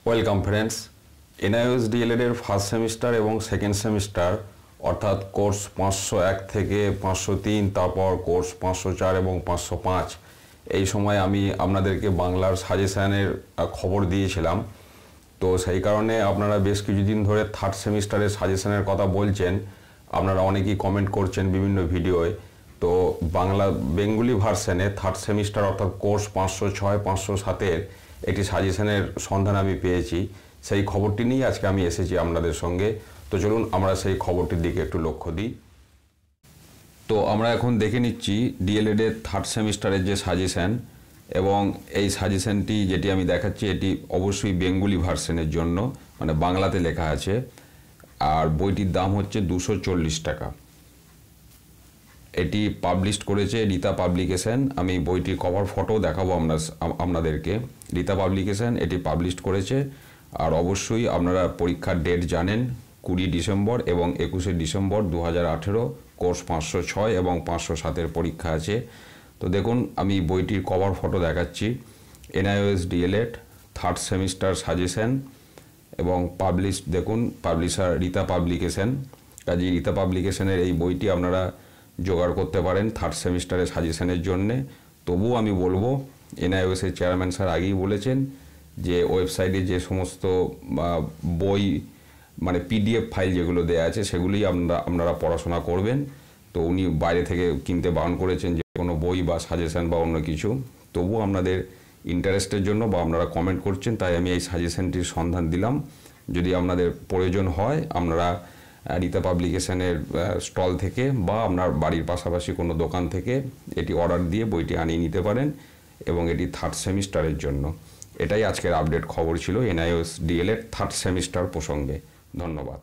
Welcome friends. NIOS D.El.Ed এর first semester এবং second semester অর্থাৎ কোর্স 501 থেকে 503, তারপর কোর্স 504 এবং 505, এই সময় আমি আপনাদেরকে বাংলার সাজেশানের খবর দিয়েছিলাম। তো সেই কারণে আপনারা বেশ কিছুদিন ধরে থার্ড সেমিস্টারের সাজেশানের কথা বলছেন, আপনারা অনেকেই কমেন্ট করছেন বিভিন্ন ভিডিওয়। তো বাংলা বেঙ্গলি ভার্সনে থার্ড সেমিস্টার অর্থাৎ কোর্স 506, 507-এর একটি সাজেশনের সন্ধান আমি পেয়েছি। সেই খবরটি নিয়ে আজকে আমি এসেছি আপনাদের সঙ্গে। তো চলুন আমরা সেই খবরটির দিকে একটু লক্ষ্য দিই। তো আমরা এখন দেখে নিচ্ছি ডিএলএড এর থার্ড সেমিস্টারের যে সাজেশন, এবং এই সাজেশনটি যেটি আমি দেখাচ্ছি এটি অবশ্যই বেঙ্গলি ভার্সনের জন্য, মানে বাংলাতে লেখা আছে। আর বইটির দাম হচ্ছে 240 টাকা। এটি পাবলিশ করেছে রীতা পাবলিকেশন। আমি বইটির কভার ফটো দেখাবো আপনাদেরকে। রীতা পাবলিকেশন এটি পাবলিশ করেছে। আর অবশ্যই আপনারা পরীক্ষার ডেট জানেন, 20 ডিসেম্বর এবং 21শে ডিসেম্বর 2018 কোর্স 506 এবং 507-এর পরীক্ষা আছে। তো দেখুন, আমি বইটির কভার ফটো দেখাচ্ছি। NIOS DElEd third semester suggestion এবং পাবলিশ, দেখুন পাবলিশার রীতা পাবলিকেশন। কাজে রীতা পাবলিকেশনের এই বইটি আপনারা জোগাড় করতে পারেন থার্ড সেমিস্টারের সাজেশনের জন্যে। তবুও আমি বলবো, এনআইওএসের চেয়ারম্যান স্যার আগেই বলেছেন যে ওয়েবসাইটে যে সমস্ত বই, মানে পিডিএফ ফাইল যেগুলো দেওয়া আছে সেগুলোই আপনারা পড়াশোনা করবেন। তো উনি বাইরে থেকে কিনতে বারণ করেছেন যে কোনো বই বা সাজেশন বা অন্য কিছু। তবুও আপনাদের ইন্টারেস্টের জন্য বা আপনারা কমেন্ট করছেন, তাই আমি এই সাজেশনটির সন্ধান দিলাম। যদি আপনাদের প্রয়োজন হয় আপনারা রীতা পাবলিকেশনের স্টল থেকে বা আপনার বাড়ির পাশাপাশি কোনো দোকান থেকে এটি অর্ডার দিয়ে বইটি আনিয়ে নিতে পারেন, এবং এটি থার্ড সেমিস্টারের জন্য। এটাই আজকের আপডেট খবর ছিল এনআইওএস ডিএলএড থার্ড সেমিস্টার প্রসঙ্গে। ধন্যবাদ।